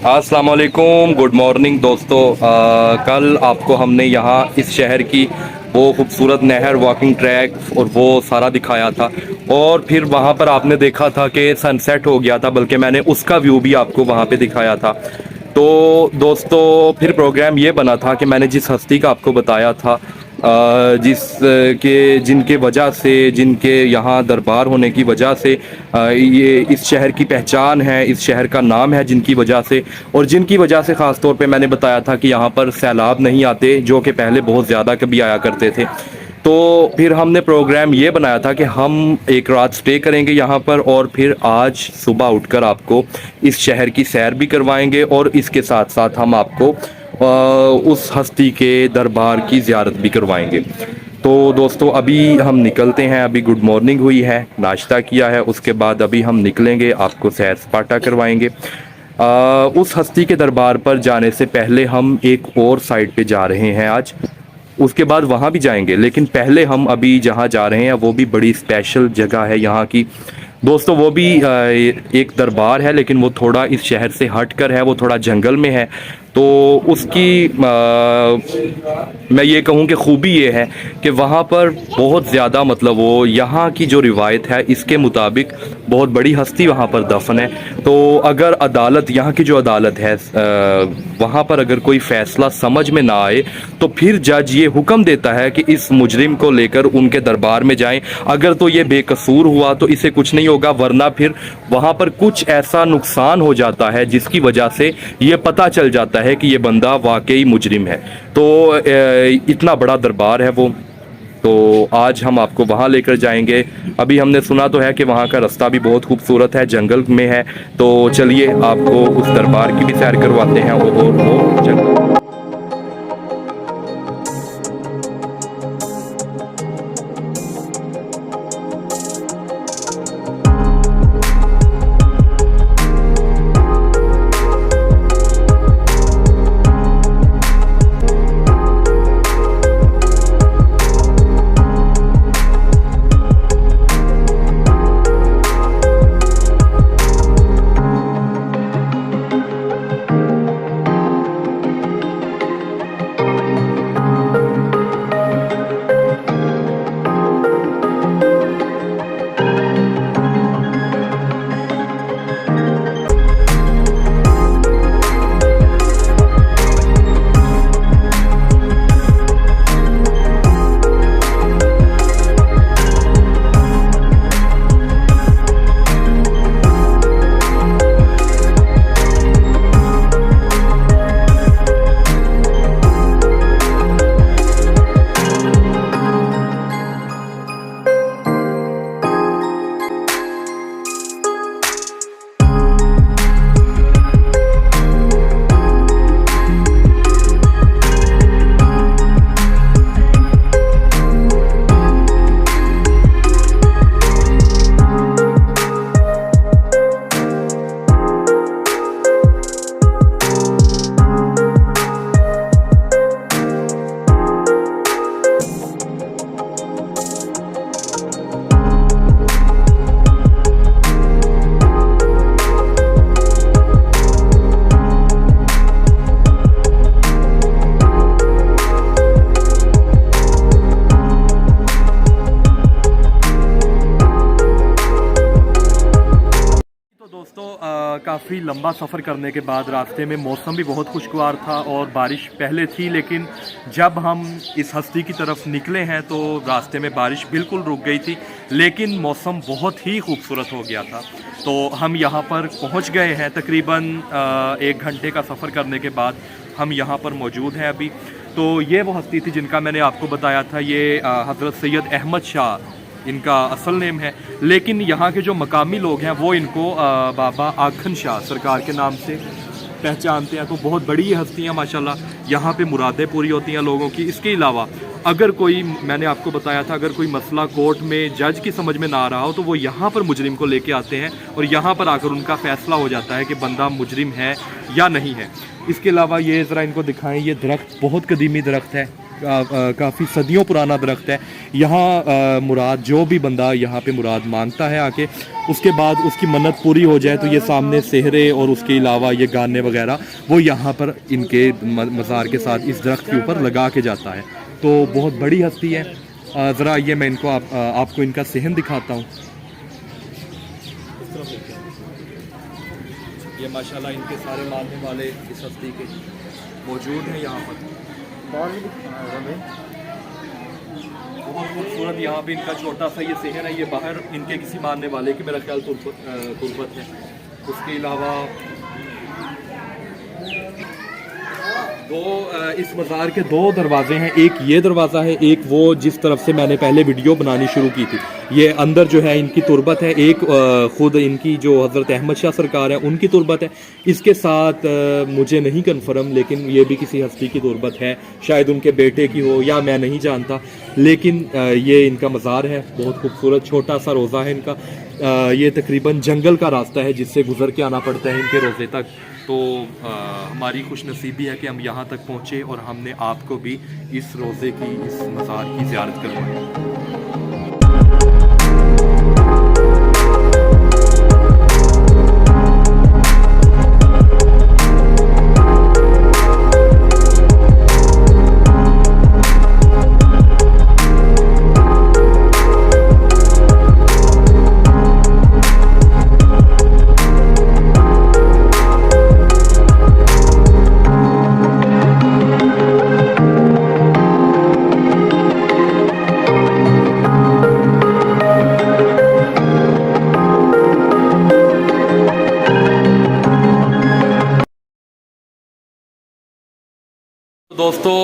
अस्सलाम वालेकुम, good morning दोस्तों। कल आपको हमने यहाँ इस शहर की वो खूबसूरत नहर, वॉकिंग ट्रैक और वो सारा दिखाया था। और फिर वहाँ पर आपने देखा था कि सनसेट हो गया था, बल्कि मैंने उसका व्यू भी आपको वहाँ पे दिखाया था। तो दोस्तों फिर प्रोग्राम ये बना था कि मैंने जिस हस्ती का आपको बताया था, जिस के जिनके वजह से, जिनके यहाँ दरबार होने की वजह से ये इस शहर की पहचान है, इस शहर का नाम है, जिनकी वजह से, और जिनकी वजह से ख़ास तौर पे मैंने बताया था कि यहाँ पर सैलाब नहीं आते, जो कि पहले बहुत ज़्यादा कभी आया करते थे। तो फिर हमने प्रोग्राम ये बनाया था कि हम एक रात स्टे करेंगे यहाँ पर, और फिर आज सुबह उठकर आपको इस शहर की सैर भी करवाएंगे, और इसके साथ साथ हम आपको उस हस्ती के दरबार की ज़ियारत भी करवाएंगे। तो दोस्तों अभी हम निकलते हैं। अभी गुड मॉर्निंग हुई है, नाश्ता किया है, उसके बाद अभी हम निकलेंगे, आपको सैर सपाटा करवाएंगे। उस हस्ती के दरबार पर जाने से पहले हम एक और साइड पे जा रहे हैं आज, उसके बाद वहाँ भी जाएंगे, लेकिन पहले हम अभी जहाँ जा रहे हैं वो भी बड़ी स्पेशल जगह है यहाँ की दोस्तों। वो भी एक दरबार है, लेकिन वो थोड़ा इस शहर से हट कर है, वो थोड़ा जंगल में है। तो उसकी मैं ये कहूँ कि खूबी ये है कि वहाँ पर बहुत ज़्यादा, मतलब वो यहाँ की जो रिवायत है इसके मुताबिक बहुत बड़ी हस्ती वहाँ पर दफन है। तो अगर अदालत, यहाँ की जो अदालत है, वहाँ पर अगर कोई फ़ैसला समझ में ना आए तो फिर जज ये हुक्म देता है कि इस मुजरिम को लेकर उनके दरबार में जाएं। अगर तो ये बेकसूर हुआ तो इसे कुछ नहीं होगा, वरना फिर वहाँ पर कुछ ऐसा नुकसान हो जाता है जिसकी वजह से ये पता चल जाता है कि ये बंदा वाकई मुजरिम है। तो इतना बड़ा दरबार है वो। तो आज हम आपको वहाँ लेकर जाएंगे। अभी हमने सुना तो है कि वहाँ का रास्ता भी बहुत खूबसूरत है, जंगल में है। तो चलिए आपको उस दरबार की भी सैर करवाते हैं, और वो जंगल। काफ़ी लंबा सफ़र करने के बाद रास्ते में मौसम भी बहुत खुशगवार था और बारिश पहले थी, लेकिन जब हम इस हस्ती की तरफ निकले हैं तो रास्ते में बारिश बिल्कुल रुक गई थी, लेकिन मौसम बहुत ही खूबसूरत हो गया था। तो हम यहाँ पर पहुँच गए हैं। तकरीबन 1 घंटे का सफ़र करने के बाद हम यहाँ पर मौजूद हैं अभी। तो ये वो हस्ती थी जिनका मैंने आपको बताया था। ये हज़रत सैयद अहमद शाह इनका असल नेम है, लेकिन यहाँ के जो मकामी लोग हैं वो इनको बाबा आखन शाह सरकार के नाम से पहचानते हैं। तो बहुत बड़ी ये हस्ती हैं माशाल्लाह। यहाँ पे मुरादें पूरी होती हैं लोगों की। इसके अलावा अगर कोई, मैंने आपको बताया था, अगर कोई मसला कोर्ट में जज की समझ में ना आ रहा हो तो वो यहाँ पर मुजरिम को लेके आते हैं और यहाँ पर आकर उनका फ़ैसला हो जाता है कि बंदा मुजरिम है या नहीं है। इसके अलावा ये ज़रा इनको दिखाएं, ये दरख्त बहुत कदीमी दरख्त है काफ़ी सदियों पुराना दरख्त है। यहाँ मुराद जो भी बंदा यहाँ पे मुराद मांगता है आके, उसके बाद उसकी मन्नत पूरी हो जाए तो ये सामने सेहरे और उसके अलावा ये गाने वगैरह वो यहाँ पर इनके मज़ार के साथ इस दरख्त के ऊपर लगा के जाता है। तो बहुत बड़ी हस्ती है। ज़रा ये मैं इनको आपको इनका सहन दिखाता हूँ। ये माशाल्लाह इनके सारे मानने वाले इस हस्ती के मौजूद हैं यहाँ पर। बहुत खूबसूरत यहाँ पे इनका छोटा सा ये शहर है। ये बाहर इनके किसी मानने वाले की मेरा ख्याल तुर्बत है। उसके अलावा इस मज़ार के दो दरवाजे हैं। एक ये दरवाज़ा है, एक वो जिस तरफ से मैंने पहले वीडियो बनानी शुरू की थी। ये अंदर जो है इनकी तुर्बत है। एक ख़ुद इनकी जो हज़रत अहमद शाह सरकार है उनकी तुर्बत है। इसके साथ मुझे नहीं कन्फर्म, लेकिन ये भी किसी हस्ती की तुर्बत है, शायद उनके बेटे की हो या मैं नहीं जानता। लेकिन ये इनका मज़ार है, बहुत खूबसूरत छोटा सा रोज़ा है इनका। ये तकरीबन जंगल का रास्ता है जिससे गुज़र के आना पड़ता है इनके रोज़े तक। तो हमारी खुशनसीबी है कि हम यहाँ तक पहुँचे और हमने आपको भी इस रोज़े की, इस मज़ार की ज़ियारत करवाई। दोस्तों,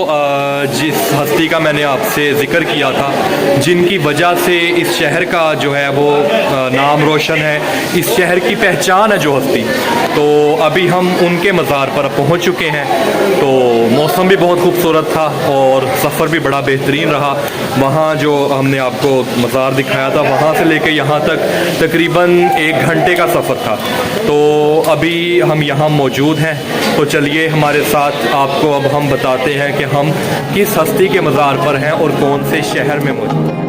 जिस हस्ती का मैंने आपसे ज़िक्र किया था, जिनकी वजह से इस शहर का जो है वो नाम रोशन है, इस शहर की पहचान है जो हस्ती, तो अभी हम उनके मज़ार पर पहुंच चुके हैं। तो मौसम भी बहुत खूबसूरत था और सफ़र भी बड़ा बेहतरीन रहा। वहाँ जो हमने आपको मज़ार दिखाया था वहाँ से लेके यहाँ तक तकरीबन 1 घंटे का सफ़र था। तो अभी हम यहाँ मौजूद हैं। तो चलिए हमारे साथ, आपको अब हम बताते हैं कि हम किस हस्ती के मज़ार पर हैं और कौन से शहर में मौजूद हैं।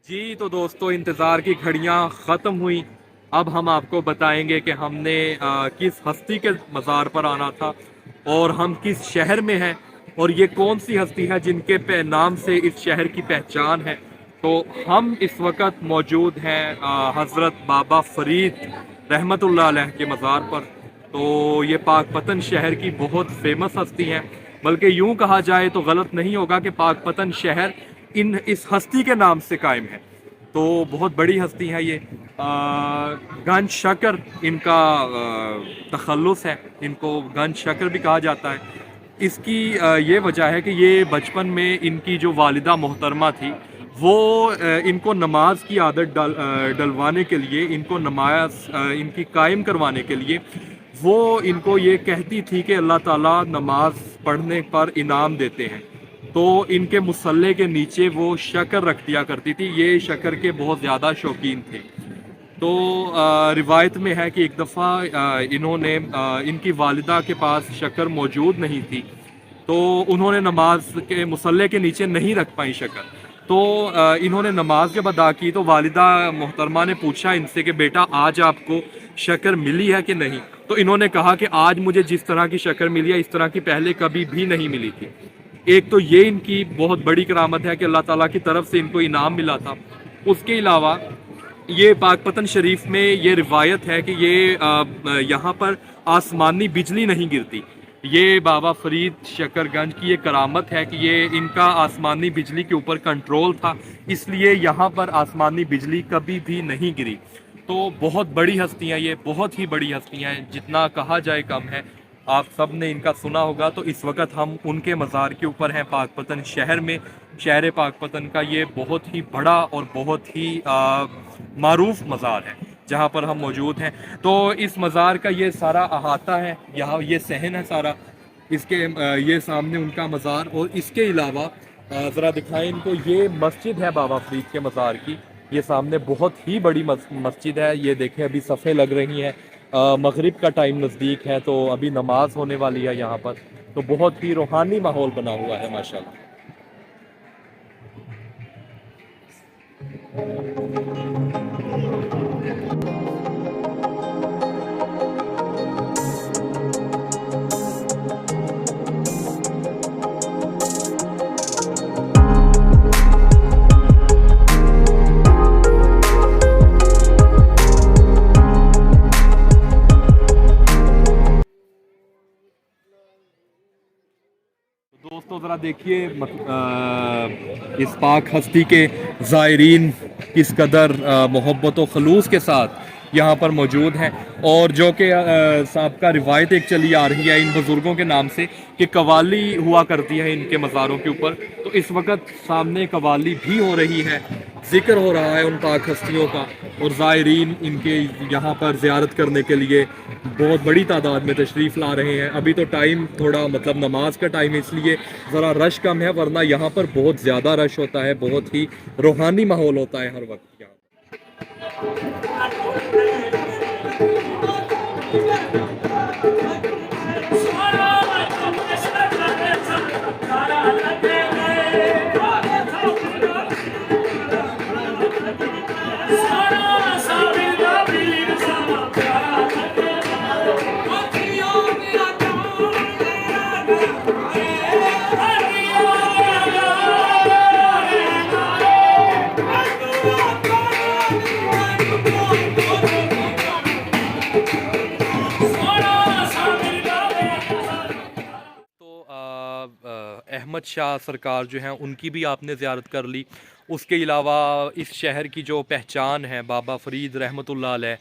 जी तो दोस्तों, इंतज़ार की घड़ियां ख़त्म हुई। अब हम आपको बताएंगे कि हमने किस हस्ती के मज़ार पर आना था और हम किस शहर में हैं और ये कौन सी हस्ती है जिनके नाम से इस शहर की पहचान है। तो हम इस वक्त मौजूद हैं हज़रत बाबा फ़रीद रहमतुल्लाह अलैह के मज़ार पर। तो ये पाकपतन शहर की बहुत फेमस हस्ती है, बल्कि यूँ कहा जाए तो गलत नहीं होगा कि पाकपतन शहर इस हस्ती के नाम से कायम है। तो बहुत बड़ी हस्ती है ये। गंज शकर इनका तखल्लुस है, इनको गंज शकर भी कहा जाता है। इसकी ये वजह है कि ये बचपन में इनकी जो वालिदा मोहतरमा थी वो इनको नमाज की आदत डलवाने के लिए, इनको नमाज इनकी कायम करवाने के लिए वो इनको ये कहती थी कि अल्लाह ताला नमाज पढ़ने पर इनाम देते हैं। तो इनके मुसल्ले के नीचे वो शक्कर रख दिया करती थी। ये शक्कर के बहुत ज़्यादा शौकीन थे। तो रिवायत में है कि एक दफ़ा इन्होंने इनकी वालिदा के पास शक्कर मौजूद नहीं थी, तो उन्होंने नमाज के मुसल्ले के नीचे नहीं रख पाई शक्कर। तो इन्होंने नमाज जब अदा की तो वालिदा मोहतरमा ने पूछा इनसे कि बेटा आज आपको शक्कर मिली है कि नहीं। तो इन्होंने कहा कि आज मुझे जिस तरह की शक्कर मिली है इस तरह की पहले कभी भी नहीं मिली थी। एक तो ये इनकी बहुत बड़ी करामत है कि अल्लाह ताला की तरफ से इनको इनाम मिला था। उसके अलावा ये पाकपतन शरीफ में ये रिवायत है कि ये यहाँ पर आसमानी बिजली नहीं गिरती। ये बाबा फरीद शकरगंज की ये करामत है कि ये इनका आसमानी बिजली के ऊपर कंट्रोल था, इसलिए यहाँ पर आसमानी बिजली कभी भी नहीं गिरी। तो बहुत बड़ी हस्तियाँ, ये बहुत ही बड़ी हस्तियाँ हैं, जितना कहा जाए कम है। आप सब ने इनका सुना होगा। तो इस वक्त हम उनके मज़ार के ऊपर हैं पाकपतन शहर में। शहर पाकपतन का ये बहुत ही बड़ा और बहुत ही मारूफ मज़ार है जहाँ पर हम मौजूद हैं। तो इस मज़ार का ये सारा अहाता है, यहाँ ये सहन है सारा, इसके ये सामने उनका मज़ार। और इसके अलावा ज़रा दिखाएं इनको, ये मस्जिद है बाबा फरीद के मज़ार की। ये सामने बहुत ही बड़ी मस्जिद है, ये देखें अभी सफ़े लग रही हैं। मगरिब का टाइम नज़दीक है तो अभी नमाज होने वाली है यहाँ पर। तो बहुत ही रूहानी माहौल बना हुआ है माशाल्लाह। दोस्तों ज़रा देखिए इस पाक हस्ती के ज़ायरीन किस कदर मोहब्बत व खलूस के साथ यहाँ पर मौजूद हैं। और जो कि साबका रिवायत एक चली आ रही है इन बुज़ुर्गों के नाम से कि कवाली हुआ करती है इनके मज़ारों के ऊपर। तो इस वक्त सामने कवाली भी हो रही है, जिक्र हो रहा है उन पाक हस्तियों का। और ज़ायरीन इनके यहाँ पर ज़ियारत करने के लिए बहुत बड़ी तादाद में तशरीफ़ ला रहे हैं। अभी तो टाइम थोड़ा मतलब नमाज का टाइम है, इसलिए ज़रा रश कम है, वरना यहाँ पर बहुत ज़्यादा रश होता है, बहुत ही रूहानी माहौल होता है हर वक्त यहाँ। अहमद शाह सरकार जो हैं उनकी भी आपने ज़ियारत कर ली। उसके अलावा इस शहर की जो पहचान है बाबा फ़रीद रहमतुल्लाह अलैह,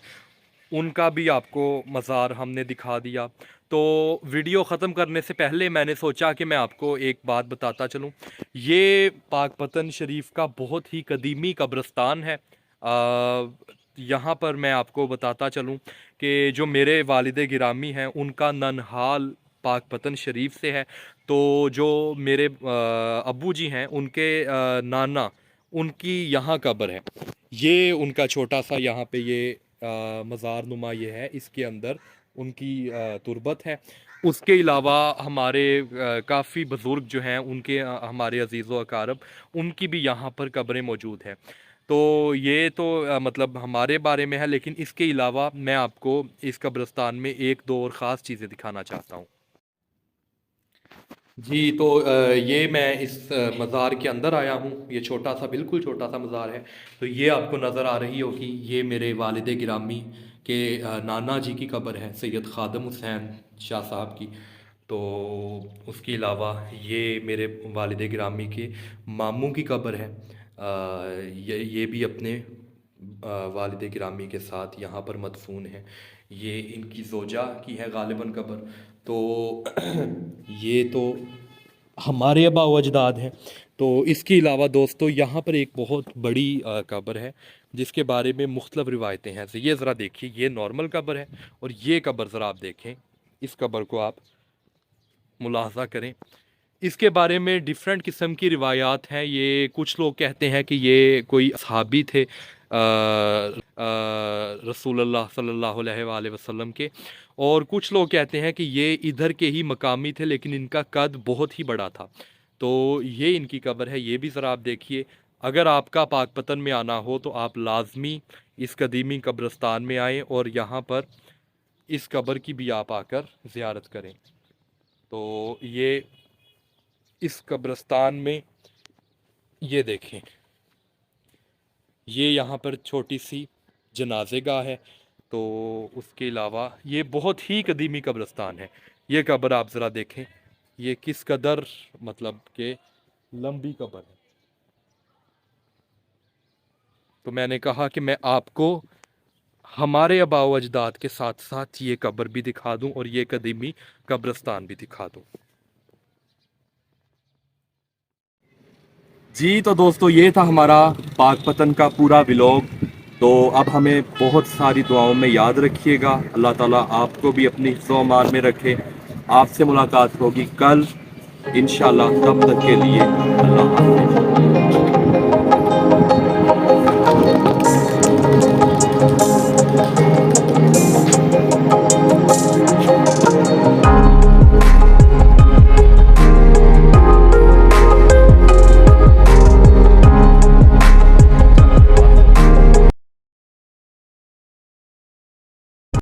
उनका भी आपको मज़ार हमने दिखा दिया। तो वीडियो ख़त्म करने से पहले मैंने सोचा कि मैं आपको एक बात बताता चलूँ। ये पाकपतन शरीफ का बहुत ही कदीमी कब्रस्तान है। यहाँ पर मैं आपको बताता चलूँ कि जो मेरे वालिद गिरामी हैं उनका ननहाल पाकपतन शरीफ से है। तो जो मेरे अब्बू जी हैं उनके नाना, उनकी यहाँ कब्र है। ये उनका छोटा सा यहाँ पे ये मज़ार नुमा ये है, इसके अंदर उनकी तुरबत है। उसके अलावा हमारे काफ़ी बुज़ुर्ग जो हैं उनके हमारे अज़ीज़ व अकारब, उनकी भी यहाँ पर कब्रें मौजूद हैं। तो ये तो मतलब हमारे बारे में है, लेकिन इसके अलावा मैं आपको इस कब्रिस्तान में एक दो और ख़ास चीज़ें दिखाना चाहता हूँ। जी, तो ये मैं इस मज़ार के अंदर आया हूँ। ये छोटा सा, बिल्कुल छोटा सा मज़ार है। तो ये आपको नज़र आ रही होगी, ये मेरे वालिद गिरामी के नाना जी की कब्र है, सैयद ख़ादम हुसैन शाह साहब की। तो उसके अलावा ये मेरे वालिद गिरामी के मामू की कब्र है। ये भी अपने वालिद गिरामी के साथ यहाँ पर मदफून है। ये इनकी ज़ोजा की है गालिबन कब्र। तो ये तो हमारे आबा व अजदाद हैं। तो इसके अलावा दोस्तों यहाँ पर एक बहुत बड़ी कब्र है जिसके बारे में मुख्तलिफ रिवायतें हैं। तो ये ज़रा देखिए, ये नॉर्मल कब्र है और ये कब्र ज़रा आप देखें, इस कब्र को आप मुलाहज़ा करें। इसके बारे में डिफरेंट किस्म की रिवायात हैं। ये कुछ लोग कहते हैं कि ये कोई सहाबी थे रसूलुल्लाह सल्लल्लाहु अलैहि वसल्लम के, और कुछ लोग कहते हैं कि ये इधर के ही मकामी थे लेकिन इनका कद बहुत ही बड़ा था। तो ये इनकी कब्र है, ये भी ज़रा आप देखिए। अगर आपका पाकपतन में आना हो तो आप लाजमी इस कदीमी कब्रस्तान में आएँ और यहाँ पर इस कब्र की भी आप आकर ज़ियारत करें। तो ये इस कब्रस्तान में ये देखें, ये यहाँ पर छोटी सी जनाजे गाह है। तो उसके अलावा ये बहुत ही कदीमी कब्रस्तान है। ये कब्र आप ज़रा देखें, ये किस कदर मतलब के लंबी कब्र है। तो मैंने कहा कि मैं आपको हमारे आबाओ अजदाद के साथ साथ ये कब्र भी दिखा दूं और ये कदीमी कब्रस्तान भी दिखा दूं। जी तो दोस्तों, ये था हमारा पाकपतन का पूरा व्लॉग। तो अब हमें बहुत सारी दुआओं में याद रखिएगा। अल्लाह ताला आपको भी अपनी हिफ्ज़-ओ अमान में रखे। आपसे मुलाकात होगी कल इंशाल्लाह। तब तक के लिए अल्लाह हाफ़िज़।